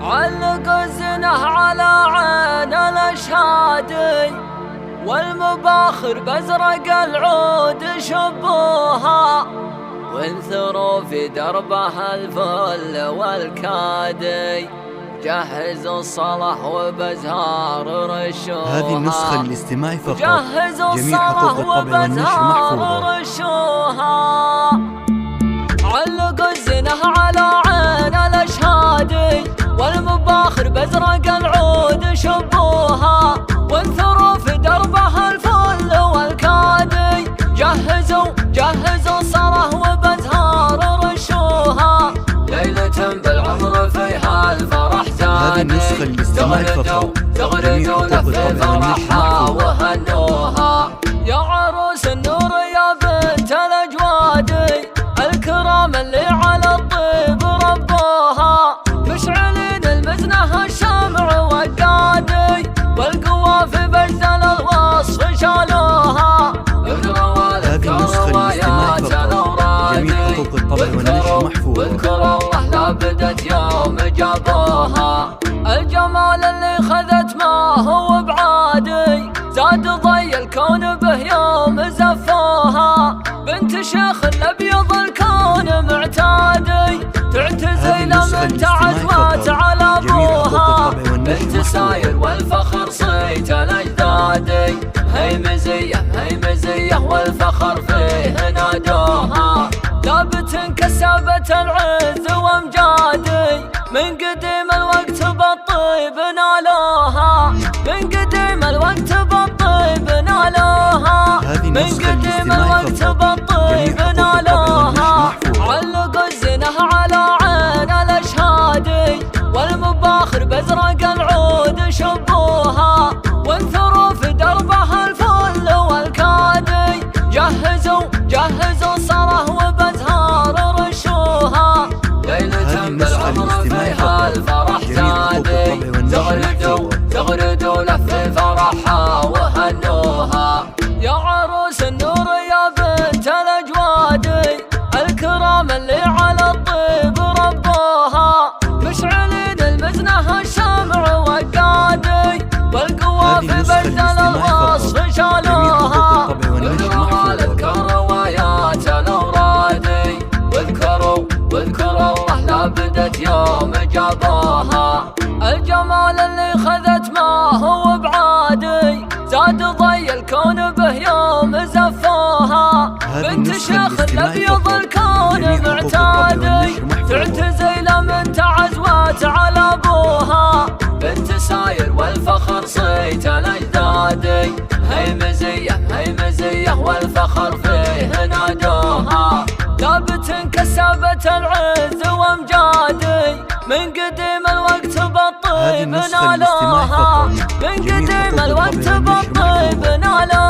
علق الزنه على عين الاشهادي، والمباخر بازرق العود شبوها، وانثروا في دربها الفل والكادي، جهزوا الصلاة وبزهار رشوها. هذه النسخة للاستماع فقط. جهزوا الصلاة وبزهار رشوها. علقوا الزنه على عين الاشهادي، والمباخر بازرق العود شبوها، وانثروا في دربها الفل والكادي، جهزوا الصلاة وبزهار رشوها. ليلة بالعمر فيها الفرح زادي، هذه النسخة للاستماع فقط. تغردوا لف فرحها وهنوها. يا عروس النور يا بنت الاجوادي، الكرام اللي على الطيب ربوها، مشعلين المزنه الشمع وقادي، والقوافي بجدل الوصف شالوها. اقروا اذكار روايات الاورادي، واذكروا الله لا بدت يوم جابوها. الجمال اللي خذت ما هو بعادي، زاد ضي الكون به يوم زفوها. بنت شيخ الابيض الكون معتادي، تعتزي لمن تعزوات على ابوها. بنت ساير والفخر صيت الاجدادي، هي مزيه والفخر فيه نادوها. ثابت كسابة العز وامجادي، من قديم الوقت بالطيب نالوها، من قديم الوقت بالطيب نالوها، من قديم الوقت بالطيب نالوها. علقوا الزنه على عين الاشهادي، والمباخر بازرق العود شبوها، وانثروا في دربها الفل والكادي، جهزوا الصلاة وبزهار رشوها. ليلة بالعمر فيها الفرح زادي، تغردوا لف فرحها وهنوها. يا عروس النور يا بنت الاجوادي، الكرام اللي على الطيب ربوها، مشعلين المزنه الشمع وقادي، والقوافي بجدل الوصف شالوها. اقروا اذكار روايات الاورادي، واذكروا الله لا بدت يوم جابوها. الجمال اللي خذت ما هو بعادي، زاد ضي الكون به يوم زفوها. بنت شيخ الابيض الكون معتادي، تعتزي لمن تعزوات على ابوها. بنت ساير والفخر صيت الاجدادي، هي مزيه والفخر فيه نادوها. ثابت كسابة العز وامجادي، من قديم الوقت بالطيب نالوها، من قديم الوقت بالطيب نالوها.